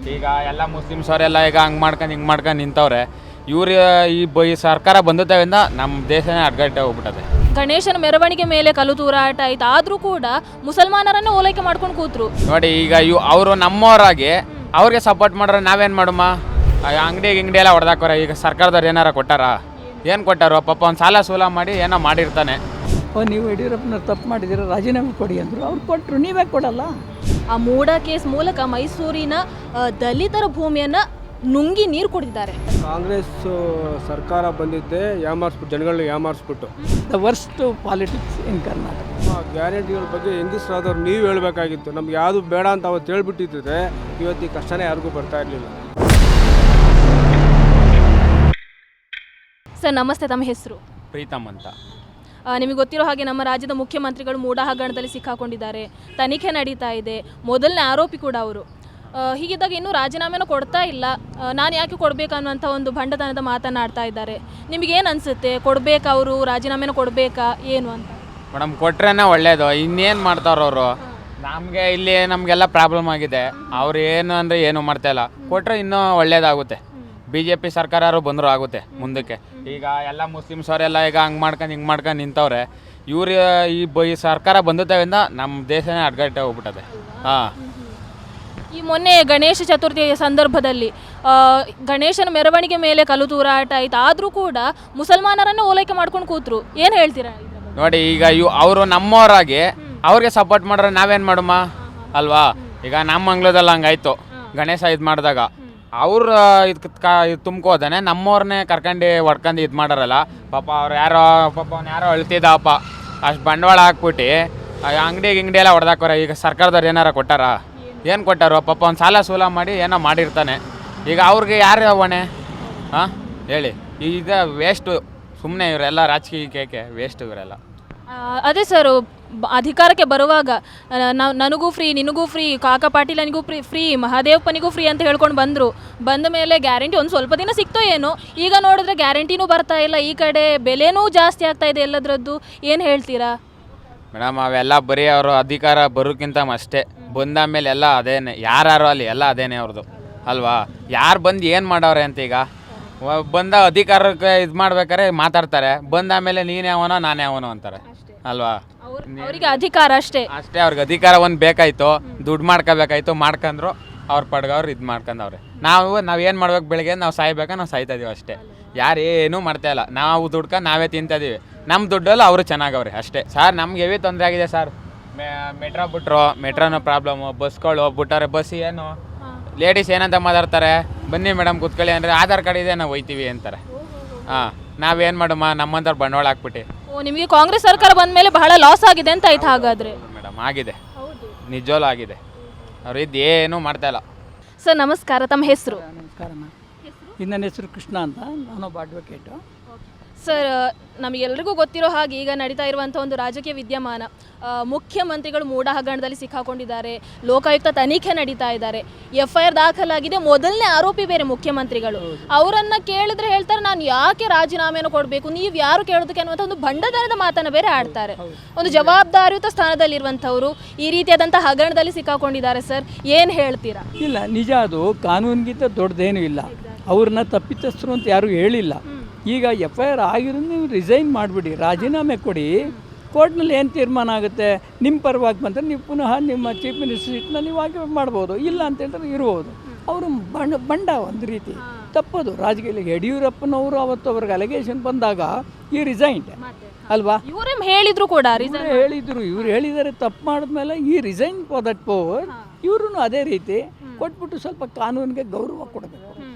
ಈಗ ಎಲ್ಲ ಮುಸ್ಲಿಮ್ಸ್ ಅವರೆಲ್ಲ ಈಗ ಹಂಗೆ ಮಾಡ್ಕೊಂಡು ಹಿಂಗೆ ಮಾಡ್ಕೊಂಡು ನಿಂತವ್ರೆ. ಇವ್ರು ಈ ಸರ್ಕಾರ ಬಂದಿದ್ದರಿಂದ ನಮ್ಮ ದೇಶನೇ ಅಡ್ಗಟ್ಟೆ ಹೋಗ್ಬಿಟ್ಟದೆ. ಗಣೇಶನ ಮೆರವಣಿಗೆ ಮೇಲೆ ಕಲ್ಲು ತೂರಾಟ ಆಯ್ತು, ಆದರೂ ಕೂಡ ಮುಸಲ್ಮಾನರನ್ನು ಓಲೈಕೆ ಮಾಡ್ಕೊಂಡು ಕೂತ್ರು. ನೋಡಿ ಈಗ ಅವರು ನಮ್ಮವರಾಗಿ ಅವ್ರಿಗೆ ಸಪೋರ್ಟ್ ಮಾಡ್ರೆ ನಾವೇನು ಮಾಡಮ್ಮ? ಅಂಗಡಿ ಎಲ್ಲ ಹೊಡೆದಾಕೋರ. ಈಗ ಸರ್ಕಾರದವ್ರು ಏನಾರ ಕೊಟ್ಟಾರ? ಏನು ಕೊಟ್ಟಾರೋ? ಪಾಪ ಒಂದು ಸಾಲ ಸೂಲ ಮಾಡಿ ಏನೋ ಮಾಡಿರ್ತಾನೆ. ನೀವು ಯಡಿಯೂರಪ್ಪನವ್ರು ತಪ್ಪು ಮಾಡಿದ್ದೀರ, ರಾಜೀನಾಮೆ ಕೊಡಿ ಅಂದರು, ಅವ್ರು ಕೊಟ್ಟರು, ನೀವೇ ಕೊಡಲ್ಲ? ಆ ಮೂಡ ಕೇಸ್ ಮೂಲಕ ಮೈಸೂರಿನ ದಲಿತರ ಭೂಮಿಯನ್ನು ನುಂಗಿ ನೀರು ಕುಡಿದಿದ್ದಾರೆ. ಕಾಂಗ್ರೆಸ್ ಸರ್ಕಾರ ಬಂದಿದ್ದೆ ಜನಗಳನ್ನ ಯಾಮಾರಿಸ್ಬಿಟ್ಟು. The worst politics in Karnataka. ಗ್ಯಾರಂಟಿಗಳ ಬಗ್ಗೆ ಹೆಂಗಸ್ರಾದವ್ರು ನೀವು ಹೇಳಬೇಕಾಗಿತ್ತು. ನಮ್ಗೆ ಯಾವುದು ಬೇಡ ಅಂತ ಅವತ್ತು ಹೇಳ್ಬಿಟ್ಟಿದ್ರೆ ಇವತ್ತು ಈ ಕಷ್ಟನೇ ಯಾರಿಗೂ ಬರ್ತಾ ಇರಲಿಲ್ಲ. ಸರ್ ನಮಸ್ತೆ, ತಮ್ಮ ಹೆಸರು? ಪ್ರೀತಮ್ ಅಂತ. ನಿಮಗೆ ಗೊತ್ತಿರೋ ಹಾಗೆ ನಮ್ಮ ರಾಜ್ಯದ ಮುಖ್ಯಮಂತ್ರಿಗಳು ಮೂಡ ಹಗರಣದಲ್ಲಿ ಸಿಕ್ಕಾಕೊಂಡಿದ್ದಾರೆ, ತನಿಖೆ ನಡೀತಾ ಇದೆ, ಮೊದಲನೇ ಆರೋಪಿ ಕೂಡ ಅವರು. ಹೀಗಿದ್ದಾಗ ಇನ್ನೂ ರಾಜೀನಾಮೆನೂ ಕೊಡ್ತಾ ಇಲ್ಲ. ನಾನು ಯಾಕೆ ಕೊಡಬೇಕು ಅನ್ನೋಂಥ ಒಂದು ಭಂಡತನದ ಮಾತನಾಡ್ತಾ ಇದ್ದಾರೆ. ನಿಮಗೇನು ಅನಿಸುತ್ತೆ? ಕೊಡಬೇಕಾ, ಅವರು ರಾಜೀನಾಮೆನೂ ಕೊಡಬೇಕಾ, ಏನು ಅಂತ? ಮೇಡಮ್ ಕೊಟ್ರೇನೆ ಒಳ್ಳೇದು. ಇನ್ನೇನು ಮಾಡ್ತಾರವರು? ನಮಗೆ ಇಲ್ಲಿ ನಮಗೆಲ್ಲ ಪ್ರಾಬ್ಲಮ್ ಆಗಿದೆ. ಅವ್ರು ಏನು ಅಂದರೆ ಏನು ಮಾಡ್ತಾಯಿಲ್ಲ. ಕೊಟ್ಟರೆ ಇನ್ನೂ ಒಳ್ಳೇದಾಗುತ್ತೆ. BJP ಸರ್ಕಾರ ಬಂದರೂ ಆಗುತ್ತೆ ಮುಂದಕ್ಕೆ. ಈಗ ಎಲ್ಲ ಮುಸ್ಲಿಮ್ಸ್ ಅವರೆಲ್ಲ ಈಗ ಹಂಗೆ ಮಾಡ್ಕೊಂಡು ಹಿಂಗೆ ಮಾಡ್ಕೊಂಡು ನಿಂತವ್ರೆ. ಇವ್ರು ಈ ಸರ್ಕಾರ ಬಂದಿದ್ದರಿಂದ ನಮ್ಮ ದೇಶನೇ ಅಡ್ಗಟ್ಟೆ ಹೋಗ್ಬಿಟ್ಟದೆ. ಹಾಂ, ಈ ಮೊನ್ನೆ ಗಣೇಶ ಚತುರ್ಥಿ ಸಂದರ್ಭದಲ್ಲಿ ಗಣೇಶನ ಮೆರವಣಿಗೆ ಮೇಲೆ ಕಲ್ಲು ತೂರಾಟ ಆಯ್ತು, ಆದರೂ ಕೂಡ ಮುಸಲ್ಮಾನರನ್ನು ಓಲೈಕೆ ಮಾಡ್ಕೊಂಡು ಕೂತ್ರು. ಏನು ಹೇಳ್ತೀರಾ? ನೋಡಿ ಈಗ ಅವರು ನಮ್ಮವರಾಗಿ ಅವ್ರಿಗೆ ಸಪೋರ್ಟ್ ಮಾಡ್ರೆ ನಾವೇನು ಮಾಡಮ್ಮ? ಅಲ್ವಾ? ಈಗ ನಮ್ಮ ಮಂಗ್ಳದಲ್ಲಿ ಹಂಗಾಯ್ತು. ಗಣೇಶ ಇದು ಮಾಡಿದಾಗ ಅವ್ರು ಇದು ತುಂಬ್ಕೋದಾನೆ ನಮ್ಮವ್ರನ್ನೇ ಕರ್ಕೊಂಡು ಹೊಡ್ಕೊಂಡು ಇದು ಮಾಡಾರಲ್ಲ. ಪಾಪ ಅವ್ರು ಯಾರೋ ಅಳ್ತಿದ್ದಪ್ಪ. ಅಷ್ಟು ಬಂಡವಾಳ ಹಾಕ್ಬಿಟ್ಟು ಅಂಗಡಿ ಎಲ್ಲ ಹೊಡೆದಾಕೋರ. ಈಗ ಸರ್ಕಾರದವ್ರು ಏನಾರ ಕೊಟ್ಟಾರ? ಏನು ಕೊಟ್ಟಾರೋ? ಪಾಪ ಒಂದು ಸಾಲ ಸೂಲ ಮಾಡಿ ಏನೋ ಮಾಡಿರ್ತಾನೆ. ಈಗ ಅವ್ರಿಗೆ ಯಾರು ಹೊಣೆ? ಹಾಂ ಹೇಳಿ. ಈಗ ವೇಸ್ಟು ಸುಮ್ಮನೆ ಇವರೆಲ್ಲ ರಾಜಕೀಯಕ್ಕೆ ವೇಸ್ಟ್ ಇವರೆಲ್ಲ. ಅದೇ ಸರ್, ಅಧಿಕಾರಕ್ಕೆ ಬರುವಾಗ ನನಗೂ ಫ್ರೀ, ನಿನಗೂ ಫ್ರೀ, ಕಾಕ ಪಾಟೀಲನಿಗೂ ಫ್ರೀ, ಮಹಾದೇವಪ್ಪನಿಗೂ ಫ್ರೀ ಅಂತ ಹೇಳ್ಕೊಂಡು ಬಂದರು. ಬಂದ ಮೇಲೆ ಗ್ಯಾರಂಟಿ ಒಂದು ಸ್ವಲ್ಪ ದಿನ ಸಿಕ್ತೋ ಏನೋ, ಈಗ ನೋಡಿದ್ರೆ ಗ್ಯಾರಂಟಿನೂ ಬರ್ತಾ ಇಲ್ಲ. ಈ ಕಡೆ ಬೆಲೆನೂ ಜಾಸ್ತಿ ಆಗ್ತಾ ಇದೆ ಎಲ್ಲದರದ್ದು. ಏನು ಹೇಳ್ತೀರಾ? ಮೇಡಮ್ ಅವೆಲ್ಲ ಬರೀ ಅವರು ಅಧಿಕಾರ ಬರೋಕ್ಕಿಂತ ಅಷ್ಟೇ. ಬಂದಾದ್ಮೇಲೆ ಎಲ್ಲ ಅದೇನೆ. ಯಾರು ಅಲ್ಲಿ ಎಲ್ಲ ಅದೇನೆ ಅವ್ರದ್ದು ಅಲ್ವಾ? ಯಾರು ಬಂದು ಏನು ಮಾಡವ್ರೆ ಅಂತ. ಈಗ ಬಂದ ಅಧಿಕಾರಕ್ಕೆ ಇದು ಮಾಡ್ಬೇಕಾರೆ ಮಾತಾಡ್ತಾರೆ, ಬಂದಾದ್ಮೇಲೆ ನೀನೇ ಅವನೋ ನಾನೇ ಅವನೋ ಅಂತಾರೆ ಅಲ್ವಾ? ಅವರಿಗೆ ಅಧಿಕಾರ ಅಷ್ಟೇ. ಅವ್ರಿಗೆ ಅಧಿಕಾರ ಒಂದು ಬೇಕಾಯ್ತು, ದುಡ್ಡು ಮಾಡ್ಕೋಬೇಕಾಯ್ತು, ಮಾಡ್ಕೊಂಡ್ರು. ಅವ್ರ ಪಡ್ಗವ್ರು ಇದು ಮಾಡ್ಕೊಂಡವ್ರೆ. ನಾವೇನು ಮಾಡ್ಬೇಕು? ಬೆಳಗ್ಗೆ ನಾವು ಸಾಯ್ಬೇಕಾ? ನಾವು ಸಾಯ್ತಾ ಇದೀವಿ ಅಷ್ಟೇ. ಯಾರು ಏನೂ ಮಾಡ್ತಾಯಿಲ್ಲ. ನಾವು ದುಡ್ಕೊಂಡು ನಾವೇ ತಿಂತಿದ್ದೀವಿ. ನಮ್ಮ ದುಡ್ಡಲ್ಲಿ ಅವರು ಚೆನ್ನಾಗವ್ರೆ ಅಷ್ಟೇ. ಸರ್ ನಮ್ಗೆ ಹೆವಿ ತೊಂದರೆ ಆಗಿದೆ ಸರ್. ಮೆಟ್ರೋ ಬಿಟ್ರು, ಮೆಟ್ರೋನೋ ಪ್ರಾಬ್ಲಮ್ಮು. ಬಸ್ಗಳು ಬಿಟ್ಟಾರೆ. ಬಸ್ ಏನು ಲೇಡೀಸ್ ಏನಂತ ಮಾತಾಡ್ತಾರೆ? ಬನ್ನಿ ಮೇಡಮ್ ಕೂತ್ಕೊಳ್ಳಿ ಅಂದರೆ ಆಧಾರ್ ಕಾರ್ಡ್ ಇದೆ ನಾವು ಹೋಯ್ತೀವಿ ಅಂತಾರೆ. ಹಾಂ, ನಾವೇನು ಮಾಡಮ್ಮ? ನಮ್ಮಂಥವ್ರು ಬಂಡವಾಳ ಹಾಕ್ಬಿಟ್ಟು. ನಿಮಗೆ ಕಾಂಗ್ರೆಸ್ ಸರ್ಕಾರ ಬಂದ ಮೇಲೆ ಬಹಳ ಲಾಸ್ ಆಗಿದೆ ಅಂತ ಆಯ್ತು ಹಾಗಾದರೆ? ಮೇಡಮ್ ಆಗಿದೆ, ನಿಜವೂ ಆಗಿದೆ. ಅವ್ರು ಇದು ಏನೂ ಮಾಡ್ತಾಯಿಲ್ಲ. ಸರ್ ನಮಸ್ಕಾರ, ತಮ್ಮ ಹೆಸರು? ನಮಸ್ಕಾರ ಮ್ಯಾಮ್. ನನ್ನ ಹೆಸರು ಕೃಷ್ಣ ಅಂತ, ನಾನೊಬ್ಬ ಅಡ್ವೊಕೇಟು. ಸರ್, ನಮಗೆಲ್ಲರಿಗೂ ಗೊತ್ತಿರೋ ಹಾಗೆ ಈಗ ನಡೀತಾ ಇರುವಂಥ ಒಂದು ರಾಜಕೀಯ ವಿದ್ಯಮಾನ, ಮುಖ್ಯಮಂತ್ರಿಗಳು ಮೂಡ ಹಗರಣದಲ್ಲಿ ಸಿಕ್ಕಾಕೊಂಡಿದ್ದಾರೆ. ಲೋಕಾಯುಕ್ತ ತನಿಖೆ ನಡೀತಾ ಇದ್ದಾರೆ. FIR ದಾಖಲಾಗಿದೆ. ಮೊದಲನೇ ಆರೋಪಿ ಬೇರೆ ಮುಖ್ಯಮಂತ್ರಿಗಳು. ಅವರನ್ನು ಕೇಳಿದ್ರೆ ಹೇಳ್ತಾರೆ, ನಾನು ಯಾಕೆ ರಾಜೀನಾಮೆಯನ್ನು ಕೊಡಬೇಕು, ನೀವು ಯಾರು ಕೇಳೋದಕ್ಕೆ ಅನ್ನುವಂಥ ಒಂದು ಭಂಡತನದ ಮಾತನ್ನು ಬೇರೆ ಆಡ್ತಾರೆ. ಒಂದು ಜವಾಬ್ದಾರಿಯುತ ಸ್ಥಾನದಲ್ಲಿರುವಂಥವರು ಈ ರೀತಿಯಾದಂಥ ಹಗರಣದಲ್ಲಿ ಸಿಕ್ಕಾಕೊಂಡಿದ್ದಾರೆ. ಸರ್ ಏನು ಹೇಳ್ತೀರಾ? ಇಲ್ಲ, ನಿಜ, ಅದು ಕಾನೂನಿಗಿಂತ ದೊಡ್ಡದೇನೂ ಇಲ್ಲ. ಅವ್ರನ್ನ ತಪ್ಪಿತಸ್ಥರು ಅಂತ ಯಾರೂ ಹೇಳಿಲ್ಲ. ಈಗ FIR ಆಗಿರೋದು ನೀವು ರಿಸೈನ್ ಮಾಡಿಬಿಡಿ, ರಾಜೀನಾಮೆ ಕೊಡಿ. ಕೋರ್ಟ್ನಲ್ಲಿ ಏನು ತೀರ್ಮಾನ ಆಗುತ್ತೆ? ನಿಮ್ಮ ಪರವಾಗಿ ಬಂದರೆ ನೀವು ಪುನಃ ನಿಮ್ಮ ಚೀಫ್ ಮಿನಿಸ್ಟರ್ ಸೀಟ್ನ ನೀವು ಆಗಿ ಮಾಡ್ಬೋದು. ಇಲ್ಲ ಅಂತ ಹೇಳಿದ್ರೆ ಇರ್ಬೋದು. ಅವರು ಬಂಡ ಒಂದು ರೀತಿ ತಪ್ಪದು ರಾಜಕೀಯ. ಯಡಿಯೂರಪ್ಪನವರು ಅವತ್ತು ಅವ್ರಿಗೆ ಅಲಿಗೇಷನ್ ಬಂದಾಗ ಈ ರಿಸೈನ್ ಅಲ್ವಾ? ಇವರೇ ಹೇಳಿದ್ರು ಕೂಡ ಹೇಳಿದರು. ಇವ್ರು ಹೇಳಿದ್ದಾರೆ ತಪ್ಪು ಮಾಡಿದ್ಮೇಲೆ ಈ ರಿಸೈನ್ ಫಾರ್ ದಟ್ ಪವರ್. ಇವ್ರೂ ಅದೇ ರೀತಿ ಕೊಟ್ಬಿಟ್ಟು ಸ್ವಲ್ಪ ಕಾನೂನಿಗೆ ಗೌರವ ಕೊಡಬೇಕು.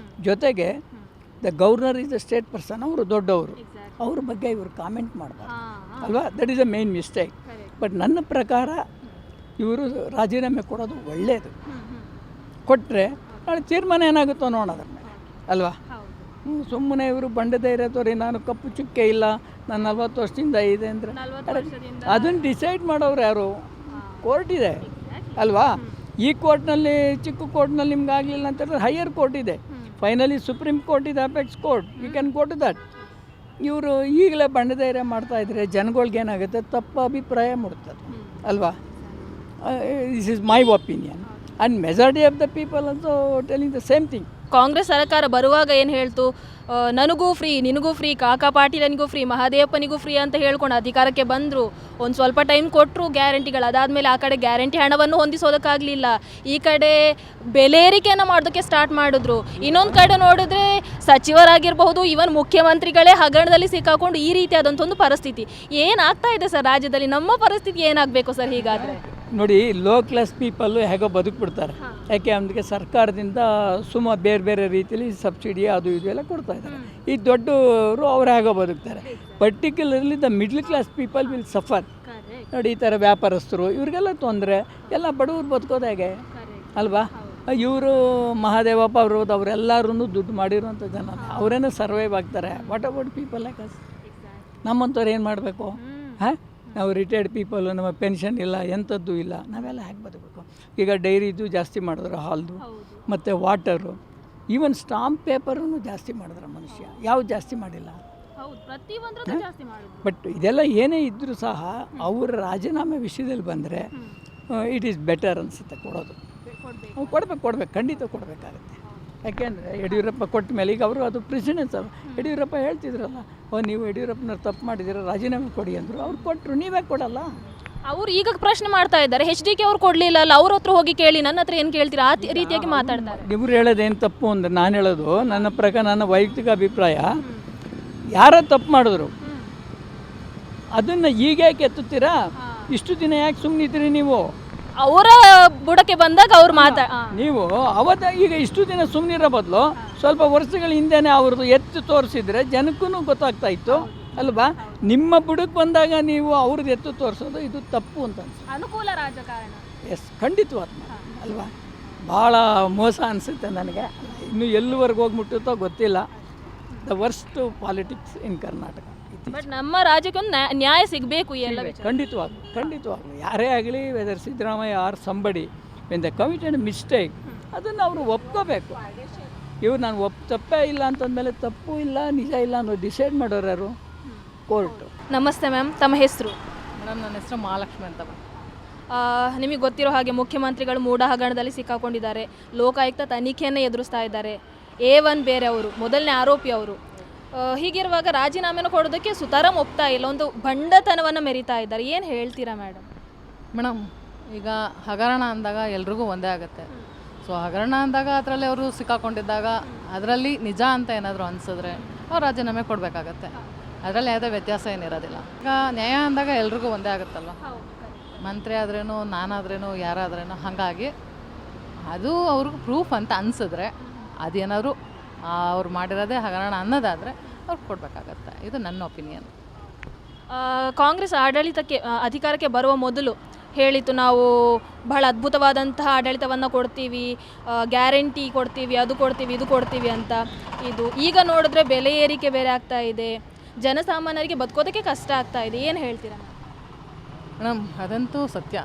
ಜೊತೆಗೆ the governor is the state person. ಅವರು ದೊಡ್ಡವರು, ಅವ್ರ ಬಗ್ಗೆ ಇವರು ಕಾಮೆಂಟ್ ಮಾಡಬಾರ್ದು ಅಲ್ವಾ? That is a main mistake. But ನನ್ನ ಪ್ರಕಾರ ಇವರು ರಾಜೀನಾಮೆ ಕೊಡೋದು ಒಳ್ಳೆಯದು. ಕೊಟ್ಟರೆ ನಾಳೆ ತೀರ್ಮಾನ ಏನಾಗುತ್ತೋ ನೋಡೋದ್ರ ಮೇಲೆ ಅಲ್ವಾ? ಸುಮ್ಮನೆ ಇವರು ಬಂಡಧೈರ್ಯ ತೋರಿ ನಾನು ಕಪ್ಪು ಚುಕ್ಕೆ ಇಲ್ಲ, ನಾನು 40 ವರ್ಷದಿಂದ ಇದೆ ಅಂದರೆ ಅದನ್ನು ಡಿಸೈಡ್ ಮಾಡೋರು ಯಾರು? ಕೋರ್ಟ್ ಇದೆ ಅಲ್ವಾ? ಈ ಕೋರ್ಟ್ನಲ್ಲಿ, ಚಿಕ್ಕ ಕೋರ್ಟ್ನಲ್ಲಿ ನಿಮ್ಗೆ ಆಗಲಿಲ್ಲ ಅಂತ ಹೇಳಿದ್ರೆ ಹೈಯರ್ ಕೋರ್ಟ್ ಇದೆ. ಫೈನಲಿ ಸುಪ್ರೀಂ ಕೋರ್ಟ್ ಇದೆ, apex court. You can go to that. ಇವರು ಈಗಲೇ ಬಂಡಧೈರ್ಯ ಮಾಡ್ತಾಯಿದ್ರೆ ಜನಗಳ್ಗೇನಾಗುತ್ತೆ? ತಪ್ಪು ಅಭಿಪ್ರಾಯ ಮೂಡ್ತದೆ ಅಲ್ವಾ? This is my opinion. And majority of the people also telling the same thing. Congress ಸರ್ಕಾರ ಬರುವಾಗ ಏನು ಹೇಳ್ತು, ನನಗೂ ಫ್ರೀ, ನಿನಗೂ ಫ್ರೀ, ಕಾಕಾ ಪಾಟೀಲನಿಗೂ ಫ್ರೀ, ಮಹಾದೇವಪ್ಪನಿಗೂ ಫ್ರೀ ಅಂತ ಹೇಳ್ಕೊಂಡು ಅಧಿಕಾರಕ್ಕೆ ಬಂದರು. ಒಂದು ಸ್ವಲ್ಪ ಟೈಮ್ ಕೊಟ್ಟರು ಗ್ಯಾರಂಟಿಗಳು. ಅದಾದಮೇಲೆ ಆ ಕಡೆ ಗ್ಯಾರಂಟಿ ಹಣವನ್ನು ಹೊಂದಿಸೋದಕ್ಕಾಗಲಿಲ್ಲ. ಈ ಕಡೆ ಬೆಲೆ ಏರಿಕೆಯನ್ನು ಮಾಡೋದಕ್ಕೆ ಸ್ಟಾರ್ಟ್ ಮಾಡಿದ್ರು. ಇನ್ನೊಂದು ಕಡೆ ನೋಡಿದ್ರೆ ಸಚಿವರಾಗಿರಬಹುದು, ಇವನ್ ಮುಖ್ಯಮಂತ್ರಿಗಳೇ ಹಗರಣದಲ್ಲಿ ಸಿಕ್ಕಾಕೊಂಡು ಈ ರೀತಿಯಾದಂಥ ಒಂದು ಪರಿಸ್ಥಿತಿ ಏನಾಗ್ತಾ ಇದೆ ಸರ್ ರಾಜ್ಯದಲ್ಲಿ. ನಮ್ಮ ಪರಿಸ್ಥಿತಿ ಏನಾಗಬೇಕು ಸರ್ ಹೀಗಾದರೆ? ನೋಡಿ, ಲೋ ಕ್ಲಾಸ್ ಪೀಪಲ್ಲು ಹೇಗೋ ಬದುಕ್ಬಿಡ್ತಾರೆ. ಯಾಕೆ ಅಂದರೆ ಸರ್ಕಾರದಿಂದ ಬೇರೆ ಬೇರೆ ರೀತಿಯಲ್ಲಿ ಸಬ್ಸಿಡಿ ಅದು ಇದು ಎಲ್ಲ ಕೊಡ್ತಾ ಇದ್ದಾರೆ. ಈ ದೊಡ್ಡವರು ಅವ್ರು ಹೇಗೋ ಬದುಕ್ತಾರೆ. Particularly the middle class people will suffer. ನೋಡಿ, ಈ ಥರ ವ್ಯಾಪಾರಸ್ಥರು ಇವ್ರಿಗೆಲ್ಲ ತೊಂದರೆ. ಎಲ್ಲ ಬಡವ್ರು ಬದುಕೋದು ಹೇಗೆ ಅಲ್ವಾ? ಇವರು ಮಹಾದೇವಪ್ಪ ಅವರೆಲ್ಲರೂ ದುಡ್ಡು ಮಾಡಿರುವಂಥ ಜನ, ಅವರೇನೋ ಸರ್ವೈವ್ ಆಗ್ತಾರೆ. What about people like us? ನಮ್ಮಂಥವ್ರು ಏನು ಮಾಡಬೇಕು? ಹಾಂ, ನಾವು ರಿಟೈರ್ಡ್ ಪೀಪಲು, ನಮ್ಮ ಪೆನ್ಷನ್ ಇಲ್ಲ, ಎಂಥದ್ದು ಇಲ್ಲ, ನಾವೆಲ್ಲ ಹೇಗೆ ಬದುಕಬೇಕು? ಈಗ ಡೈರಿದು ಜಾಸ್ತಿ ಮಾಡಿದ್ರು, ಹಾಲ್ದು ಮತ್ತು ವಾಟರು, ಈವನ್ ಸ್ಟಾಂಪ್ ಪೇಪರನ್ನು ಜಾಸ್ತಿ ಮಾಡಿದ್ರು. ಮನುಷ್ಯ ಯಾವುದು ಜಾಸ್ತಿ ಮಾಡಿಲ್ಲ. ಬಟ್ ಇದೆಲ್ಲ ಏನೇ ಇದ್ದರೂ ಸಹ ಅವರ ರಾಜೀನಾಮೆ ವಿಷಯದಲ್ಲಿ ಬಂದರೆ ಇಟ್ ಈಸ್ ಬೆಟರ್ ಅನಿಸುತ್ತೆ ಕೊಡೋದು. ಕೊಡಬೇಕು, ಖಂಡಿತ ಕೊಡಬೇಕಾಗತ್ತೆ. ಯಾಕೆಂದರೆ ಯಡಿಯೂರಪ್ಪ ಕೊಟ್ಟ ಮೇಲೆ ಈಗ ಅವರು ಅದು ಪ್ರೆಸಿಡೆನ್ಸ್ ಅವರು ಯಡಿಯೂರಪ್ಪ ಹೇಳ್ತಿದ್ರಲ್ಲ, ನೀವು ಯಡಿಯೂರಪ್ಪನವ್ರು ತಪ್ಪು ಮಾಡಿದ್ದೀರ, ರಾಜೀನಾಮೆ ಕೊಡಿ ಅಂದರು. ಅವ್ರು ಕೊಟ್ಟರು, ನೀವೇ ಕೊಡಲ್ಲ? ಅವ್ರು ಈಗ ಪ್ರಶ್ನೆ ಮಾಡ್ತಾ ಇದ್ದಾರೆ, HDK ಅವ್ರು ಕೊಡಲಿಲ್ಲ ಅಲ್ಲ, ಅವ್ರ ಹತ್ರ ಹೋಗಿ ಕೇಳಿ, ನನ್ನ ಹತ್ರ ಏನು ಕೇಳ್ತೀರಾ, ಆ ರೀತಿಯಾಗಿ ಮಾತಾಡ್ತಾರೆ. ಇವ್ರು ಹೇಳೋದೇನು ತಪ್ಪು ಅಂದರೆ, ನಾನು ಹೇಳೋದು ನನ್ನ ಪ್ರಕಾರ, ನನ್ನ ವೈಯಕ್ತಿಕ ಅಭಿಪ್ರಾಯ, ಯಾರೋ ತಪ್ಪು ಮಾಡಿದ್ರು ಅದನ್ನು ಈಗ ಯಾಕೆ ಎತ್ತುತ್ತೀರಾ? ಇಷ್ಟು ದಿನ ಯಾಕೆ ಸುಮ್ಮನಿದ್ದೀರಿ ನೀವು? ಅವರ ಬುಡಕ್ಕೆ ಬಂದಾಗ ಅವ್ರು ನೀವು ಅವತ್ತು ಈಗ ಇಷ್ಟು ದಿನ ಸುಮ್ಮನಿರೋ ಬದಲು ಸ್ವಲ್ಪ ವರ್ಷಗಳ ಹಿಂದೆನೇ ಅವ್ರದ್ದು ಎತ್ತು ತೋರಿಸಿದ್ರೆ ಜನಕ್ಕೂ ಗೊತ್ತಾಗ್ತಾ ಇತ್ತು ಅಲ್ವಾ? ನಿಮ್ಮ ಬುಡಕ್ಕೆ ಬಂದಾಗ ನೀವು ಅವ್ರದ್ದು ಎತ್ತು ತೋರಿಸೋದು ಇದು ತಪ್ಪು ಅಂತ ಅನ್ಸುತ್ತೆ. ಅನುಕೂಲ ರಾಜಕಾರಣ. ಎಸ್, ಖಂಡಿತವಾದ ಅಲ್ವಾ? ಭಾಳ ಮೋಸ ಅನಿಸುತ್ತೆ ನನಗೆ. ಇನ್ನು ಎಲ್ಲಿವರೆಗೆ ಹೋಗ್ಬಿಟ್ಟುತ್ತೋ ಗೊತ್ತಿಲ್ಲ. The worst politics in Karnataka. But ನಮ್ಮ ರಾಜ್ಯಕ್ಕೆ ಒಂದು ನ್ಯಾಯ ಸಿಗಬೇಕು ಎಲ್ಲ. ಖಂಡಿತವಾಗ್ಲೂ ಯಾರೇ ಆಗಲಿ, whether Siddaramaiah or somebody, when the committed mistake, ಅದನ್ನು ಅವರು ಒಪ್ಕೋಬೇಕು. ಇವ್ರು ನಾನು ತಪ್ಪೇ ಇಲ್ಲ ಅಂತಂದಮೇಲೆ ತಪ್ಪು ಇಲ್ಲ, ನಿಜ ಇಲ್ಲ ಅನ್ನೋ ಡಿಸೈಡ್ ಮಾಡೋರು ಯಾರು? ಕೋರ್ಟು. ನಮಸ್ತೆ ಮ್ಯಾಮ್, ತಮ್ಮ ಹೆಸರು? ಮೇಡಮ್, ನನ್ನ ಹೆಸರು ಮಹಾಲಕ್ಷ್ಮಿ ಅಂತ. ನಿಮಗೆ ಗೊತ್ತಿರೋ ಹಾಗೆ ಮುಖ್ಯಮಂತ್ರಿಗಳು ಮೂಢ ಹಗರಣದಲ್ಲಿ ಸಿಕ್ಕಾಕೊಂಡಿದ್ದಾರೆ. ಲೋಕಾಯುಕ್ತ ತನಿಖೆಯನ್ನು ಎದುರಿಸ್ತಾ ಇದ್ದಾರೆ. A1 ಬೇರೆ ಅವರು, ಮೊದಲನೇ ಆರೋಪಿ ಅವರು. ಹೀಗಿರುವಾಗ ರಾಜೀನಾಮೆನ ಕೊಡೋದಕ್ಕೆ ಸುತಾರಾಂ ಒಪ್ತಾ ಇಲ್ಲ, ಒಂದು ಭಂಡತನವನ್ನು ಮೆರಿತಾ ಇದ್ದಾರೆ. ಏನು ಹೇಳ್ತೀರಾ ಮೇಡಮ್? ಮೇಡಮ್, ಈಗ ಹಗರಣ ಅಂದಾಗ ಎಲ್ರಿಗೂ ಒಂದೇ ಆಗುತ್ತೆ. ಸೊ ಹಗರಣ ಅಂದಾಗ ಅದರಲ್ಲಿ ಅವರು ಸಿಕ್ಕಾಕೊಂಡಿದ್ದಾಗ ಅದರಲ್ಲಿ ನಿಜ ಅಂತ ಏನಾದರೂ ಅನಿಸಿದ್ರೆ ಅವ್ರು ರಾಜೀನಾಮೆ ಕೊಡಬೇಕಾಗತ್ತೆ. ಅದರಲ್ಲಿ ಯಾವುದೇ ವ್ಯತ್ಯಾಸ ಏನಿರೋದಿಲ್ಲ. ಈಗ ನ್ಯಾಯ ಅಂದಾಗ ಎಲ್ರಿಗೂ ಒಂದೇ ಆಗುತ್ತಲ್ವ? ಮಂತ್ರಿ ಆದ್ರೇನು, ನಾನಾದ್ರೇನು, ಯಾರಾದ್ರೇನು. ಹಾಗಾಗಿ ಅದು ಅವ್ರಿಗೆ ಪ್ರೂಫ್ ಅಂತ ಅನಿಸಿದ್ರೆ, ಅದೇನಾದರೂ ಅವ್ರು ಮಾಡಿರೋದೇ ಹಗರಣ ಅನ್ನೋದಾದರೆ ಅವ್ರು ಕೊಡಬೇಕಾಗತ್ತೆ. ಇದು ನನ್ನ ಒಪಿನಿಯನ್. ಕಾಂಗ್ರೆಸ್ ಅಧಿಕಾರಕ್ಕೆ ಬರುವ ಮೊದಲು ಹೇಳಿತ್ತು, ನಾವು ಬಹಳ ಅದ್ಭುತವಾದಂತಹ ಆಡಳಿತವನ್ನು ಕೊಡ್ತೀವಿ, ಗ್ಯಾರಂಟಿ ಕೊಡ್ತೀವಿ, ಅದು ಕೊಡ್ತೀವಿ, ಇದು ಕೊಡ್ತೀವಿ ಅಂತ. ಇದು ಈಗ ನೋಡಿದ್ರೆ ಬೆಲೆ ಏರಿಕೆ ಬೇರೆ ಆಗ್ತಾ ಇದೆ, ಜನಸಾಮಾನ್ಯರಿಗೆ ಬದುಕೋದಕ್ಕೆ ಕಷ್ಟ ಆಗ್ತಾ ಇದೆ. ಏನು ಹೇಳ್ತೀರಾ ಮೇಡಮ್? ಅದಂತೂ ಸತ್ಯ.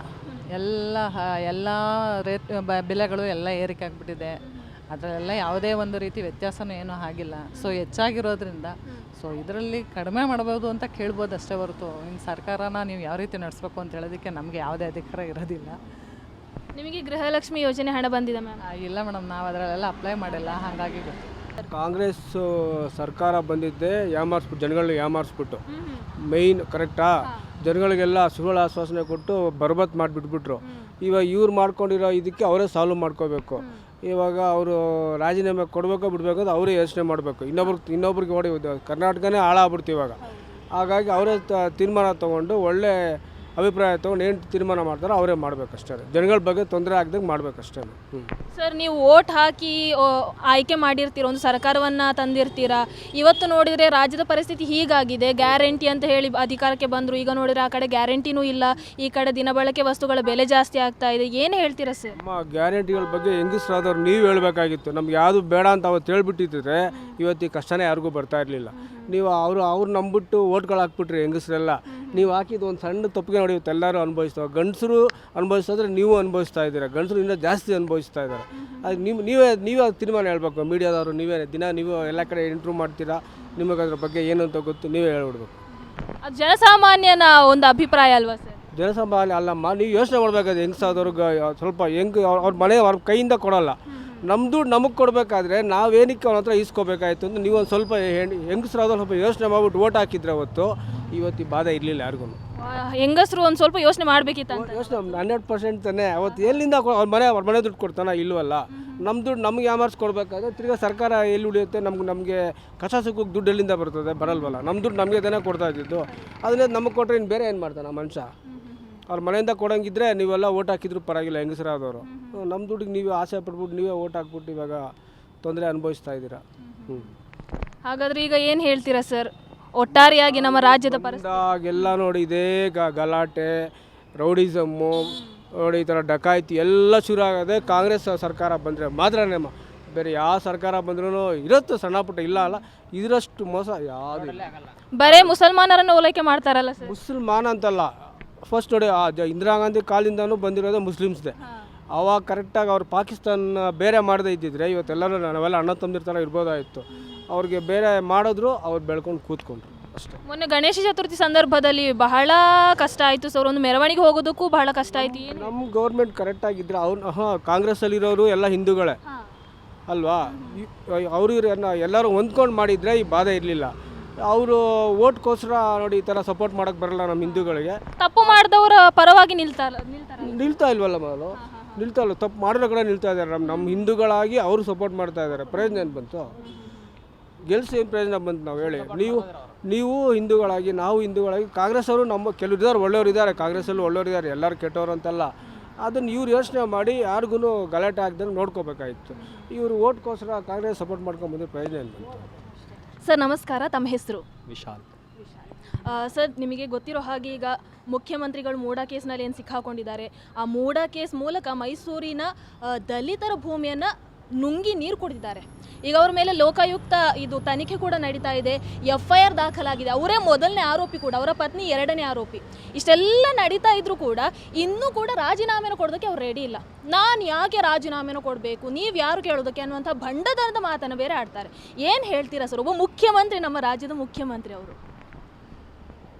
ಎಲ್ಲ ರೇಟ್ ಬೆಲೆಗಳು ಎಲ್ಲ ಏರಿಕೆ ಆಗಿಬಿಟ್ಟಿದೆ. ಅದರಲ್ಲೆಲ್ಲ ಯಾವುದೇ ಒಂದು ರೀತಿ ವ್ಯತ್ಯಾಸನೂ ಏನೂ ಆಗಿಲ್ಲ. ಸೊ ಹೆಚ್ಚಾಗಿರೋದ್ರಿಂದ ಸೊ ಇದರಲ್ಲಿ ಕಡಿಮೆ ಮಾಡ್ಬೋದು ಅಂತ ಕೇಳ್ಬೋದು ಅಷ್ಟೇ ಹೊರತು ಇನ್ನು ಸರ್ಕಾರನ ನೀವು ಯಾವ ರೀತಿ ನಡೆಸ್ಬೇಕು ಅಂತ ಹೇಳೋದಕ್ಕೆ ನಮಗೆ ಯಾವುದೇ ಅಧಿಕಾರ ಇರೋದಿಲ್ಲ. ನಿಮಗೆ ಗೃಹಲಕ್ಷ್ಮಿ ಯೋಜನೆ ಹಣ ಬಂದಿದೆ ಮ್ಯಾಮ್? ಇಲ್ಲ ಮೇಡಮ್, ನಾವು ಅದರಲ್ಲೆಲ್ಲ ಅಪ್ಲೈ ಮಾಡಿಲ್ಲ, ಹಾಗಾಗಿ ಕಾಂಗ್ರೆಸ್ ಸರ್ಕಾರ ಬಂದಿದ್ದೆ ಜನಗಳಿಗೆ ಯಾಮಾರಿಸ್ಬಿಟ್ಟು, ಮೈನ್ ಕರೆಕ್ಟಾ? ಜನಗಳಿಗೆಲ್ಲ ಸುಳ್ಳು ಆಶ್ವಾಸನೆ ಕೊಟ್ಟು ಬರ್ಬತ್ ಮಾಡಿಬಿಟ್ಬಿಟ್ರು. ಇವಾಗ ಇವ್ರು ಮಾಡ್ಕೊಂಡಿರೋ ಇದಕ್ಕೆ ಅವರೇ ಸಾಲ್ವ್ ಮಾಡ್ಕೋಬೇಕು. ಇವಾಗ ಅವರು ರಾಜೀನಾಮೆ ಕೊಡಬೇಕೋ ಬಿಡಬೇಕು ಅಂತ ಅವರೇ ಯೋಚನೆ ಮಾಡಬೇಕು. ಇನ್ನೊಬ್ರಿಗೆ ಓಡಿ ಕರ್ನಾಟಕನೇ ಹಾಳಾಗ್ಬಿಡ್ತು ಇವಾಗ. ಹಾಗಾಗಿ ಅವರೇ ತೀರ್ಮಾನ ತೊಗೊಂಡು ಒಳ್ಳೆ ಅಭಿಪ್ರಾಯ ತೊಗೊಂಡು ಏನು ತೀರ್ಮಾನ ಮಾಡ್ತಾರೋ ಅವರೇ ಮಾಡಬೇಕಷ್ಟೇ. ಜನಗಳ ಬಗ್ಗೆ ತೊಂದರೆ ಆಗದಂಗೆ ಮಾಡಬೇಕಷ್ಟೇ. ಸರ್, ನೀವು ವೋಟ್ ಹಾಕಿ ಆಯ್ಕೆ ಮಾಡಿರ್ತೀರ, ಒಂದು ಸರ್ಕಾರವನ್ನು ತಂದಿರ್ತೀರ. ಇವತ್ತು ನೋಡಿದರೆ ರಾಜ್ಯದ ಪರಿಸ್ಥಿತಿ ಹೀಗಾಗಿದೆ. ಗ್ಯಾರಂಟಿ ಅಂತ ಹೇಳಿ ಅಧಿಕಾರಕ್ಕೆ ಬಂದರು, ಈಗ ನೋಡಿದರೆ ಆ ಕಡೆ ಗ್ಯಾರಂಟಿನೂ ಇಲ್ಲ. ಈ ಕಡೆ ದಿನಬಳಕೆ ವಸ್ತುಗಳ ಬೆಲೆ ಜಾಸ್ತಿ ಆಗ್ತಾ ಇದೆ. ಏನು ಹೇಳ್ತೀರಾ ಸರ್? ನಮ್ಮ ಗ್ಯಾರಂಟಿಗಳ ಬಗ್ಗೆ ಹೆಂಗಸ್ರಾದವ್ರು ನೀವು ಹೇಳಬೇಕಾಗಿತ್ತು. ನಮ್ಗೆ ಯಾವುದು ಬೇಡ ಅಂತ ಅವತ್ತು ಹೇಳ್ಬಿಟ್ಟಿದ್ರೆ ಇವತ್ತು ಈ ಕಷ್ಟನೇ ಯಾರಿಗೂ ಬರ್ತಾ ಇರಲಿಲ್ಲ. ನೀವು ಅವ್ರು ನಂಬಿಟ್ಟು ಓಟ್ಗಳು ಹಾಕ್ಬಿಟ್ರಿ ಹೆಂಗಸ್ರೆಲ್ಲ. ನೀವು ಹಾಕಿದ್ದು ಒಂದು ಸಣ್ಣ ತಪ್ಪಿಗೆ ನೋಡಿ ಇವತ್ತು ಎಲ್ಲರೂ ಅನುಭವಿಸ್ತಾವೆ. ಗಂಡಸರು ಅನುಭವಿಸಿದ್ರೆ ನೀವು ಅನುಭವಿಸ್ತಾ ಇದ್ದೀರಾ, ಗಂಡಸರು ಇನ್ನೂ ಜಾಸ್ತಿ ಅನುಭವಿಸ್ತಾ ಇದ್ದಾರೆ. ಅದು ನೀವೇ ತೀರ್ಮಾನ ಹೇಳ್ಬೇಕು. ಮೀಡಿಯಾದವರು ನೀವು ಎಲ್ಲ ಕಡೆ ಇಂಟ್ರ್ಯೂ ಮಾಡ್ತೀರಾ, ನಿಮಗೆ ಅದ್ರ ಬಗ್ಗೆ ಏನು ಅಂತ ಗೊತ್ತು, ನೀವೇ ಹೇಳ್ಬಿಡ್ಬೇಕು. ಅದು ಜನಸಾಮಾನ್ಯನ ಒಂದು ಅಭಿಪ್ರಾಯ ಅಲ್ವಾ ಸರ್? ಜನಸಂಖ್ಯೆ ಅಲ್ಲಮ್ಮ, ನೀವು ಯೋಚನೆ ಮಾಡಬೇಕಾದ್ರೆ ಹೆಂಗಸಾದವ್ರಿಗೆ ಸ್ವಲ್ಪ ಹೆಂಗೆ ಅವ್ರ ಮನೆ ಅವ್ರ ಕೈಯಿಂದ ಕೊಡೋಲ್ಲ. ನಮ್ಮ ದುಡ್ಡು ನಮಗೆ ಕೊಡಬೇಕಾದ್ರೆ ನಾವೇನಕ್ಕೆ ಅವನ ಹತ್ರ ಈಸ್ಕೋಬೇಕಾಯ್ತು ಅಂತ ನೀವು ಒಂದು ಸ್ವಲ್ಪ ಹೆಂಗಸರಾದ್ರು ಸ್ವಲ್ಪ ಯೋಚನೆ ಮಾಡ್ಬಿಟ್ಟು ಓಟ್ ಹಾಕಿದ್ರೆ ಅವತ್ತು ಇವತ್ತು ಈ ಬಾಧೆ ಇರಲಿಲ್ಲ ಯಾರಿಗೂ. ಹೆಂಗಸರು ಒಂದು ಸ್ವಲ್ಪ ಯೋಚನೆ ಮಾಡಬೇಕಿತ್ತು ಅಂತ. ಯೋಚನೆ 100% ತಾನೆ. ಅವತ್ತು ಎಲ್ಲಿಂದ ಅವ್ರ ಮನೆ ದುಡ್ಡು ಕೊಡ್ತಾನ ಇಲ್ವಲ್ಲ. ನಮ್ಮ ದುಡ್ಡು ನಮಗೆ ಯಾಮಾರಿಸ್ಕೊಡ್ಬೇಕಾದ್ರೆ ತಿರ್ಗಾ ಸರ್ಕಾರ ಎಲ್ಲಿ ಉಳಿಯುತ್ತೆ? ನಮಗೆ ಕಸ ಸುಖಕ್ಕೆ ದುಡ್ಡು ಎಲ್ಲಿಂದ ಬರ್ತದೆ? ಬರಲ್ವಲ್ಲ. ನಮ್ಮ ದುಡ್ಡು ನಮಗೆ ತಾನೇ ಕೊಡ್ತಾ ಇದ್ದಿದ್ದು. ಅದನ್ನೇ ನಮಗೆ ಕೊಟ್ಟರೆ ಇನ್ನು ಬೇರೆ ಏನು ಮಾಡ್ತಾನೆ ಮನುಷ್ಯ? ಅವ್ರ ಮನೆಯಿಂದ ಕೊಡೋಂಗಿದ್ರೆ ನೀವೆಲ್ಲ ಓಟ್ ಹಾಕಿದ್ರು ಪರವಾಗಿಲ್ಲ ಹೆಂಗಸರಾದವರು. ನಮ್ಮ ದುಡ್ಡಿಗೆ ನೀವು ಆಸೆ ಪಟ್ಬಿಟ್ಟು ನೀವೇ ಓಟ್ ಹಾಕ್ಬಿಟ್ಟು ಇವಾಗ ತೊಂದರೆ ಅನುಭವಿಸ್ತಾ ಇದ್ದೀರಾ. ಹಾಗಾದ್ರೆ ಈಗ ಏನು ಹೇಳ್ತೀರಾ ಸರ್ ಒಟ್ಟಾರೆಯಾಗಿ ನಮ್ಮ ರಾಜ್ಯದ ಪರಿಸ್ಥಿತಿ? ಎಲ್ಲ ನೋಡಿ ಇದೇ ಗಲಾಟೆ, ರೌಡಿಸಮ್ಮು ನೋಡಿ, ಈ ಥರ ಡಕಾಯಿತಿ ಎಲ್ಲ ಶುರು ಆಗೋದೆ ಕಾಂಗ್ರೆಸ್ ಸರ್ಕಾರ ಬಂದರೆ ಮಾತ್ರನೇ. ಬೇರೆ ಯಾವ ಸರ್ಕಾರ ಬಂದ್ರೂ ಇರುತ್ತೆ ಸಣ್ಣ ಪುಟ್ಟ, ಇಲ್ಲ ಅಲ್ಲ ಇದರಷ್ಟು ಮೋಸ ಯಾವುದು. ಬರೇ ಮುಸಲ್ಮಾನರನ್ನು ಓಲೈಕೆ ಮಾಡ್ತಾರಲ್ಲ ಸರ್? ಮುಸಲ್ಮಾನ ಅಂತಲ್ಲ, ಫಸ್ಟ್ ನೋಡಿ ಇಂದಿರಾ ಗಾಂಧಿ ಕಾಲಿಂದನೂ ಬಂದಿರೋದು ಮುಸ್ಲಿಮ್ಸ್ದೆ. ಅವಾಗ ಕರೆಕ್ಟಾಗಿ ಅವ್ರು ಪಾಕಿಸ್ತಾನ ಬೇರೆ ಮಾಡದೇ ಇದ್ದಿದ್ರೆ ಇವತ್ತೆಲ್ಲರೂ ನಾವೆಲ್ಲ ಅಣ್ಣ ತಮ್ಮದಿರ ಥರ ಇರ್ಬೋದಾಯಿತು. ಅವ್ರಿಗೆ ಬೇರೆ ಮಾಡಿದ್ರು ಅವ್ರು ಬೆಳ್ಕೊಂಡು ಕೂತ್ಕೊಂಡ್ರು ಅಷ್ಟೇ. ಮೊನ್ನೆ ಗಣೇಶ ಚತುರ್ಥಿ ಸಂದರ್ಭದಲ್ಲಿ ಬಹಳ ಕಷ್ಟ ಆಯಿತು ಸರ್. ಒಂದು ಮೆರವಣಿಗೆ ಹೋಗೋದಕ್ಕೂ ಬಹಳ ಕಷ್ಟ ಆಯಿತು. ನಮ್ಮ ಗೌರ್ಮೆಂಟ್ ಕರೆಕ್ಟಾಗಿದ್ದರೆ ಕಾಂಗ್ರೆಸ್ಸಲ್ಲಿರೋರು ಎಲ್ಲ ಹಿಂದೂಗಳೇ ಅಲ್ವಾ? ಅವರು ಎಲ್ಲರೂ ಹೊಂದ್ಕೊಂಡು ಮಾಡಿದರೆ ಈ ಬಾಧೆ ಇರಲಿಲ್ಲ. ಅವರು ಓಟ್ಗೋಸ್ಕರ ನೋಡಿ ಈ ಥರ ಸಪೋರ್ಟ್ ಮಾಡೋಕ್ಕೆ ಬರಲ್ಲ ನಮ್ಮ ಹಿಂದೂಗಳಿಗೆ. ತಪ್ಪು ಮಾಡಿದವರ ಪರವಾಗಿ ನಿಲ್ತಾ ಇಲ್ವಲ್ಲ ಮೊದಲು, ನಿಲ್ತಾ ಇಲ್ಲ. ತಪ್ಪು ಮಾಡಿರೋ ಕಡೆ ನಿಲ್ತಾ ಇದ್ದಾರೆ. ನಮ್ಮ ಹಿಂದೂಗಳಾಗಿ ಅವರು ಸಪೋರ್ಟ್ ಮಾಡ್ತಾ ಇದ್ದಾರೆ. ಪ್ರಯೋಜನ ಏನು ಬಂತು? ಗೆಲ್ಸಿ ಏನು ಪ್ರಯೋಜನ ಬಂತು? ನಾವು ಹೇಳಿ, ನೀವು ಹಿಂದೂಗಳಾಗಿ ನಾವು ಹಿಂದೂಗಳಾಗಿ, ಕಾಂಗ್ರೆಸ್ ಅವರು ನಮ್ಮ ಕೆಲವರು ಇದ್ದಾರೆ, ಒಳ್ಳೆಯವರು ಇದ್ದಾರೆ, ಕಾಂಗ್ರೆಸ್ಸಲ್ಲೂ ಒಳ್ಳೆಯವರು ಇದ್ದಾರೆ, ಎಲ್ಲರೂ ಕೆಟ್ಟವರು ಅಂತಲ್ಲ. ಅದನ್ನು ಇವ್ರು ಯೋಚನೆ ಮಾಡಿ ಯಾರಿಗೂ ಗಲಾಟೆ ಆಗ್ದಂಗೆ ನೋಡ್ಕೋಬೇಕಾಗಿತ್ತು. ಇವರು ಓಟ್ಗೋಸ್ಕರ ಕಾಂಗ್ರೆಸ್ ಸಪೋರ್ಟ್ ಮಾಡ್ಕೊಂಡ್ಬಂದ್ರೆ ಪ್ರಯೋಜನ ಏನು ಬಂತು? ಸರ್ ನಮಸ್ಕಾರ, ತಮ್ಮ ಹೆಸರು? ವಿಶಾಲ್. ಸರ್ ನಿಮಗೆ ಗೊತ್ತಿರೋ ಹಾಗೆ ಈಗ ಮುಖ್ಯಮಂತ್ರಿಗಳು ಮೂಡಾ ಕೇಸ್ನಲ್ಲಿ ಏನು ಸಿಕ್ಕಾಕೊಂಡಿದ್ದಾರೆ. ಆ ಮೂಡಾ ಕೇಸ್ ಮೂಲಕ ಮೈಸೂರಿನ ದಲಿತರ ಭೂಮಿಯನ್ನು ನುಂಗಿ ನೀರು ಕುಡಿದಿದ್ದಾರೆ. ಈಗ ಅವ್ರ ಮೇಲೆ ಲೋಕಾಯುಕ್ತ ಇದು ತನಿಖೆ ಕೂಡ ನಡೀತಾ ಇದೆ. FIR ದಾಖಲಾಗಿದೆ. ಅವರೇ ಮೊದಲನೇ ಆರೋಪಿ ಕೂಡ, ಅವರ ಪತ್ನಿ ಎರಡನೇ ಆರೋಪಿ. ಇಷ್ಟೆಲ್ಲ ನಡೀತಾ ಇದ್ರೂ ಕೂಡ ಇನ್ನೂ ಕೂಡ ರಾಜೀನಾಮೆನ ಕೊಡೋದಕ್ಕೆ ಅವ್ರು ರೆಡಿ ಇಲ್ಲ. ನಾನು ಯಾಕೆ ರಾಜೀನಾಮೆನ ಕೊಡಬೇಕು, ನೀವು ಯಾರು ಕೇಳೋದಕ್ಕೆ ಅನ್ನುವಂಥ ಭಂಡತನದ ಮಾತನ್ನು ಬೇರೆ ಆಡ್ತಾರೆ. ಏನು ಹೇಳ್ತೀರಾ ಸರ್? ಒಬ್ಬ ಮುಖ್ಯಮಂತ್ರಿ, ನಮ್ಮ ರಾಜ್ಯದ ಮುಖ್ಯಮಂತ್ರಿ ಅವರು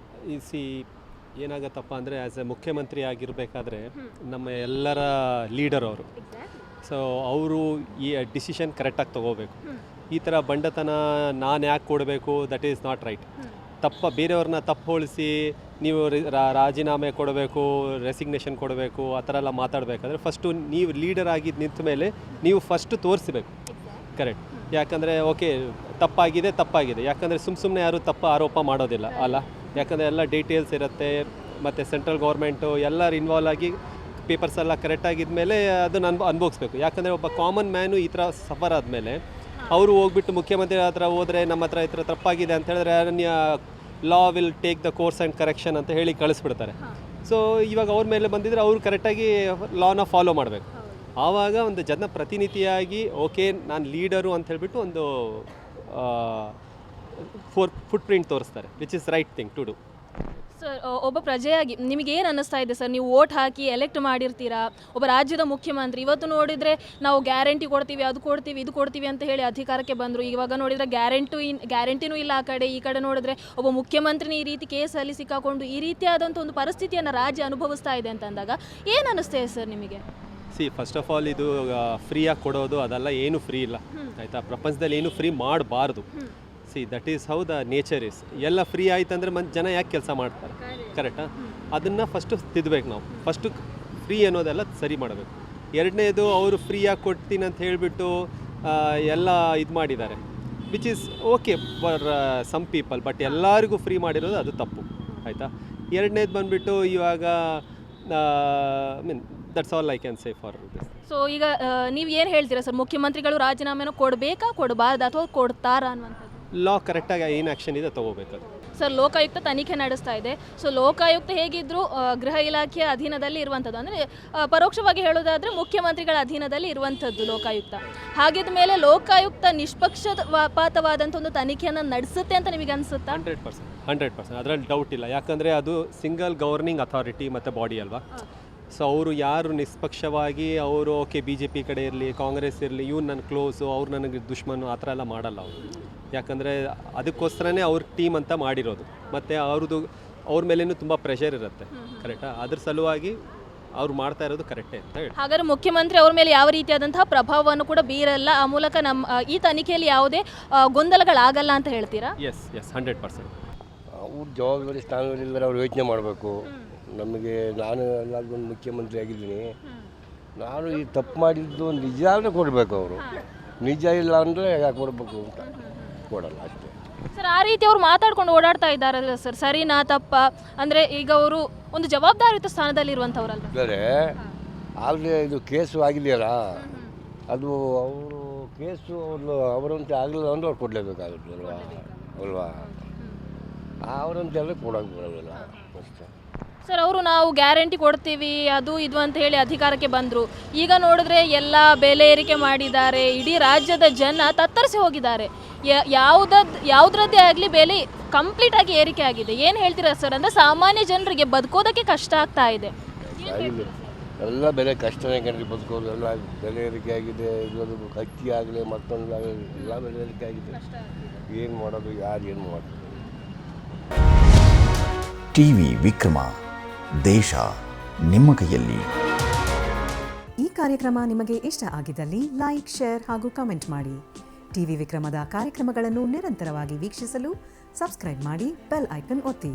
ಏನಾಗತ್ತಪ್ಪ ಅಂದರೆ ಆ್ಯಸ್ ಎ ಮುಖ್ಯಮಂತ್ರಿ ಆಗಿರಬೇಕಾದ್ರೆ ನಮ್ಮ ಎಲ್ಲರ ಲೀಡರ್ ಅವರು. ಸೊ ಅವರು ಈ ಡಿಸಿಷನ್ ಕರೆಕ್ಟಾಗಿ ತೊಗೋಬೇಕು. ಈ ಥರ ಬಂಡತನ ನಾನು ಯಾಕೆ ಕೊಡಬೇಕು, ದಟ್ ಈಸ್ ನಾಟ್ ರೈಟ್. ಬೇರೆಯವ್ರನ್ನ ತಪ್ಪು ಹೋಲಿಸಿ ನೀವು ರಾಜೀನಾಮೆ ಕೊಡಬೇಕು, ರೆಸಿಗ್ನೇಷನ್ ಕೊಡಬೇಕು, ಆ ಥರ ಎಲ್ಲ ಮಾತಾಡಬೇಕಾದ್ರೆ ಫಸ್ಟು ನೀವು ಲೀಡರ್ ಆಗಿ ನಿಂತ ಮೇಲೆ ನೀವು ಫಸ್ಟು ತೋರಿಸ್ಬೇಕು. ಕರೆಕ್ಟ್. ಯಾಕಂದರೆ ಓಕೆ ತಪ್ಪಾಗಿದೆ. ಯಾಕಂದರೆ ಸುಮ್ಮನೆ ಯಾರು ತಪ್ಪು ಆರೋಪ ಮಾಡೋದಿಲ್ಲ ಅಲ್ಲ. ಯಾಕಂದರೆ ಎಲ್ಲ ಡೀಟೇಲ್ಸ್ ಇರುತ್ತೆ, ಮತ್ತು ಸೆಂಟ್ರಲ್ ಗೌರ್ಮೆಂಟು ಎಲ್ಲರೂ ಇನ್ವಾಲ್ವ್ ಆಗಿ ಪೇಪರ್ಸ್ ಎಲ್ಲ ಕರೆಕ್ಟಾಗಿದ್ಮೇಲೆ ಅದನ್ನು ಅನುಭವಿಸ್ಬೇಕು. ಯಾಕಂದರೆ ಒಬ್ಬ ಕಾಮನ್ ಮ್ಯಾನು ಈ ಥರ ಸಫರ್ ಆದಮೇಲೆ ಅವರು ಹೋಗ್ಬಿಟ್ಟು ಮುಖ್ಯಮಂತ್ರಿ ಹತ್ರ ಹೋದರೆ ನಮ್ಮ ಹತ್ರ ಈ ಥರ ತಪ್ಪಾಗಿದೆ ಅಂತ ಹೇಳಿದ್ರೆ law will take the course and correction ಅಂತ ಹೇಳಿ ಕಳಿಸ್ಬಿಡ್ತಾರೆ. ಸೊ ಇವಾಗ ಅವ್ರ ಮೇಲೆ ಬಂದಿದ್ರೆ ಅವರು ಕರೆಕ್ಟಾಗಿ ಲಾನ ಫಾಲೋ ಮಾಡಬೇಕು. ಆವಾಗ ಒಂದು ಜನಪ್ರತಿನಿಧಿಯಾಗಿ ಓಕೆ ನಾನು ಲೀಡರು ಅಂತ ಹೇಳಿಬಿಟ್ಟು ಒಂದು ಫುಟ್ ಪ್ರಿಂಟ್ ತೋರಿಸ್ತಾರೆ, which is right thing to do. Sir ಒಬ್ಬ ಪ್ರಜೆಯಾಗಿ ನಿಮಗೆ ಏನು ಅನ್ನಿಸ್ತಾ ಇದೆ ಸರ್? ನೀವು ವೋಟ್ ಹಾಕಿ ಎಲೆಕ್ಟ್ ಮಾಡಿರ್ತೀರಾ, ಒಬ್ಬ ರಾಜ್ಯದ ಮುಖ್ಯಮಂತ್ರಿ. ಇವತ್ತು ನೋಡಿದರೆ ನಾವು ಗ್ಯಾರಂಟಿ ಕೊಡ್ತೀವಿ, ಅದು ಕೊಡ್ತೀವಿ, ಇದು ಕೊಡ್ತೀವಿ ಅಂತ ಹೇಳಿ ಅಧಿಕಾರಕ್ಕೆ ಬಂದರು. ಇವಾಗ ನೋಡಿದರೆ ಗ್ಯಾರಂಟಿನೂ ಇಲ್ಲ ಆ ಕಡೆ. ಈ ಕಡೆ ನೋಡಿದ್ರೆ ಒಬ್ಬ ಮುಖ್ಯಮಂತ್ರಿನ ಈ ರೀತಿ ಕೇಸಲ್ಲಿ ಸಿಕ್ಕಾಕೊಂಡು ಈ ರೀತಿಯಾದಂಥ ಒಂದು ಪರಿಸ್ಥಿತಿಯನ್ನು ರಾಜ್ಯ ಅನುಭವಿಸ್ತಾ ಇದೆ ಅಂತ ಅಂದಾಗ ಏನು ಅನ್ನಿಸ್ತೇವೆ ಸರ್ ನಿಮಗೆ? ಫಸ್ಟ್ ಆಫ್ ಆಲ್ ಇದು ಫ್ರೀಯಾಗಿ ಕೊಡೋದು ಅದೆಲ್ಲ ಏನು ಫ್ರೀ ಇಲ್ಲ ಆಯಿತಾ. ಪ್ರಪಂಚದಲ್ಲಿ ಏನು ಫ್ರೀ ಮಾಡಬಾರ್ದು. That is how the nature is. ಎಲ್ಲ ಫ್ರೀ ಆಯ್ತು ಅಂದರೆ ಜನ ಯಾಕೆ ಕೆಲಸ ಮಾಡ್ತಾರೆ? ಕರೆಕ್ಟಾ? ಅದನ್ನು ಫಸ್ಟು ತಿದ್ದಬೇಕು ನಾವು. ಫಸ್ಟು ಫ್ರೀ ಅನ್ನೋದೆಲ್ಲ ಸರಿ ಮಾಡಬೇಕು. ಎರಡನೇದು ಅವರು ಫ್ರೀಯಾಗಿ ಕೊಡ್ತೀನಿ ಅಂತ ಹೇಳಿಬಿಟ್ಟು ಎಲ್ಲ ಇದು ಮಾಡಿದ್ದಾರೆ, which is okay for some people, but ಎಲ್ಲರಿಗೂ ಫ್ರೀ ಮಾಡಿರೋದು ಅದು ತಪ್ಪು ಆಯಿತಾ. ಎರಡನೇದು ಬಂದುಬಿಟ್ಟು ಇವಾಗ that's all I can say for this. So ಈಗ ನೀವು ಏನು ಹೇಳ್ತೀರಾ ಸರ್? ಮುಖ್ಯಮಂತ್ರಿಗಳು ರಾಜೀನಾಮೆನ ಕೊಡಬೇಕಾ, ಕೊಡಬಾರ್ದು, ಅಥವಾ ಕೊಡ್ತಾರಾ ಅನ್ನುವಂಥದ್ದು? ಲಾ ಕರೆಕ್ಟಾಗಿ ಏನು ಆ್ಯಕ್ಷನ್ ಇದೆ ತೊಗೋಬೇಕದು. ಸರ್ ಲೋಕಾಯುಕ್ತ ತನಿಖೆ ನಡೆಸ್ತಾ ಇದೆ. ಸೊ ಲೋಕಾಯುಕ್ತ ಹೇಗಿದ್ದರೂ ಗೃಹ ಇಲಾಖೆಯ ಅಧೀನದಲ್ಲಿ ಇರುವಂಥದ್ದು, ಅಂದರೆ ಪರೋಕ್ಷವಾಗಿ ಹೇಳೋದಾದರೆ ಮುಖ್ಯಮಂತ್ರಿಗಳ ಅಧೀನದಲ್ಲಿ ಇರುವಂಥದ್ದು ಲೋಕಾಯುಕ್ತ. ಹಾಗಿದ್ದ ಮೇಲೆ ಲೋಕಾಯುಕ್ತ ನಿಷ್ಪಕ್ಷಪಾತವಾದಂಥ ಒಂದು ತನಿಖೆಯನ್ನು ನಡೆಸುತ್ತೆ ಅಂತ ನಿಮಗೆ ಅನಿಸುತ್ತಾ? 100% ಅದರಲ್ಲಿ ಡೌಟ್ ಇಲ್ಲ. ಯಾಕಂದರೆ ಅದು ಸಿಂಗಲ್ ಗವರ್ನಿಂಗ್ ಅಥಾರಿಟಿ ಮತ್ತು ಬಾಡಿ ಅಲ್ವಾ. ಸೊ ಅವರು ಯಾರು ನಿಷ್ಪಕ್ಷವಾಗಿ ಅವರು ಓಕೆ BJP ಕಡೆ ಇರಲಿ, ಕಾಂಗ್ರೆಸ್ ಇರಲಿ, ಇವ್ರು ನನ್ನ ಕ್ಲೋಸು, ಅವ್ರು ನನಗೆ ದುಶ್ಮನು, ಆ ಥರ ಎಲ್ಲ ಮಾಡಲ್ಲ ಅವರು. ಯಾಕಂದರೆ ಅದಕ್ಕೋಸ್ಕರನೇ ಅವ್ರ ಟೀಮ್ ಅಂತ ಮಾಡಿರೋದು. ಮತ್ತು ಅವ್ರದ್ದು ಅವ್ರ ಮೇಲೇನು ತುಂಬ ಪ್ರೆಷರ್ ಇರುತ್ತೆ. ಕರೆಕ್ಟಾ? ಅದ್ರ ಸಲುವಾಗಿ ಅವ್ರು ಮಾಡ್ತಾ ಇರೋದು ಕರೆಕ್ಟೇ ಅಂತ ಹೇಳಿ. ಹಾಗಾದ್ರೆ ಮುಖ್ಯಮಂತ್ರಿ ಅವ್ರ ಮೇಲೆ ಯಾವ ರೀತಿಯಾದಂತಹ ಪ್ರಭಾವವನ್ನು ಕೂಡ ಬೀರಲ್ಲ, ಆ ಮೂಲಕ ನಮ್ಮ ಈ ತನಿಖೆಯಲ್ಲಿ ಯಾವುದೇ ಗೊಂದಲಗಳಾಗಲ್ಲ ಅಂತ ಹೇಳ್ತೀರಾ? ಎಸ್ 100%. ಅವ್ರ ಜವಾಬ್ದಾರಿ ಸ್ಥಾನದಲ್ಲಿದ್ದಾರೆ, ಅವ್ರು ಯೋಚನೆ ಮಾಡಬೇಕು. ನಮಗೆ ನಾನು ಎಲ್ಲಾದ್ರೂ ಮುಖ್ಯಮಂತ್ರಿ ಆಗಿದ್ದೀನಿ, ನಾನು ಈ ತಪ್ಪು ಮಾಡಿದ್ದು ನಿಜ ಅಂದರೆ ಕೊಡಬೇಕು. ಅವರು ನಿಜ ಇಲ್ಲ ಅಂದರೆ ಯಾಕೆ ಕೊಡಬೇಕು ಅಂತ ಕೊಡಲ್ಲ ಅಷ್ಟೇ. ಸರ್, ಆ ರೀತಿ ಅವ್ರು ಮಾತಾಡ್ಕೊಂಡು ಓಡಾಡ್ತಾ ಇದ್ದಾರಲ್ಲ ಸರ್, ಸರಿನಾ ತಪ್ಪ? ಅಂದರೆ ಈಗ ಅವರು ಒಂದು ಜವಾಬ್ದಾರಿಯುತ ಸ್ಥಾನದಲ್ಲಿರುವಂಥವ್ರಲ್ಲ. ಅಂದರೆ ಆಗಲೇ ಇದು ಕೇಸು ಆಗಿದೆಯಲ್ಲ, ಅದು ಅವರು ಕೇಸು ಅವರಂತೆ ಆಗಲಿಲ್ಲ ಅಂದ್ರೆ ಅವ್ರು ಕೊಡಲೇಬೇಕಾಗುತ್ತೆ ಅಲ್ವಾ. ಅವರಂತೆಲ್ಲ ಕೊಡೋಕೆ ಬರೋದಿಲ್ಲ ಅಷ್ಟೇ. ಸರ್, ಅವರು ನಾವು ಗ್ಯಾರಂಟಿ ಕೊಡ್ತೀವಿ ಅದು ಇದು ಅಂತ ಹೇಳಿ ಅಧಿಕಾರಕ್ಕೆ ಬಂದರು. ಈಗ ನೋಡಿದ್ರೆ ಎಲ್ಲ ಬೆಲೆ ಏರಿಕೆ ಮಾಡಿದ್ದಾರೆ, ಇಡೀ ರಾಜ್ಯದ ಜನ ತತ್ತರಿಸಿ ಹೋಗಿದ್ದಾರೆ. ಯಾವುದ್ರದ್ದೇ ಆಗಲಿ ಬೆಲೆ ಕಂಪ್ಲೀಟಾಗಿ ಏರಿಕೆ ಆಗಿದೆ. ಏನು ಹೇಳ್ತೀರಾ ಸರ್? ಅಂದರೆ ಸಾಮಾನ್ಯ ಜನರಿಗೆ ಬದುಕೋದಕ್ಕೆ ಕಷ್ಟ ಆಗ್ತಾ ಇದೆ. ಆಗಿದೆ, ಎಲ್ಲ ಬೆಲೆ ಕಷ್ಟನೇ ಕಂಡ್ರಿ ಬದುಕೋದು. ಎಲ್ಲ ಬೆಲೆ ಏರಿಕೆ ಆಗಿದೆ. ಇಲ್ಲದು ಅಕ್ಕಿ ಆಗಲಿ ಮತ್ತೊಂದು ಆಗಲಿ ಎಲ್ಲ ಬೆಲೆ ಏರಿಕೆ ಆಗಿದೆ. ಏನು ಮಾಡೋದು, ಯಾರು ಏನು ಮಾಡೋದು? ಟಿವಿ ವಿಕ್ರಮ, ದೇಶ ನಿಮ್ಮ ಕೈಯಲ್ಲಿ. ಈ ಕಾರ್ಯಕ್ರಮ ನಿಮಗೆ ಇಷ್ಟ ಆಗಿದ್ದಲ್ಲಿ ಲೈಕ್, ಶೇರ್ ಹಾಗೂ ಕಮೆಂಟ್ ಮಾಡಿ. ಟಿವಿ ವಿಕ್ರಮದ ಕಾರ್ಯಕ್ರಮಗಳನ್ನು ನಿರಂತರವಾಗಿ ವೀಕ್ಷಿಸಲು ಸಬ್ಸ್ಕ್ರೈಬ್ ಮಾಡಿ, ಬೆಲ್ ಐಕನ್ ಒತ್ತಿ.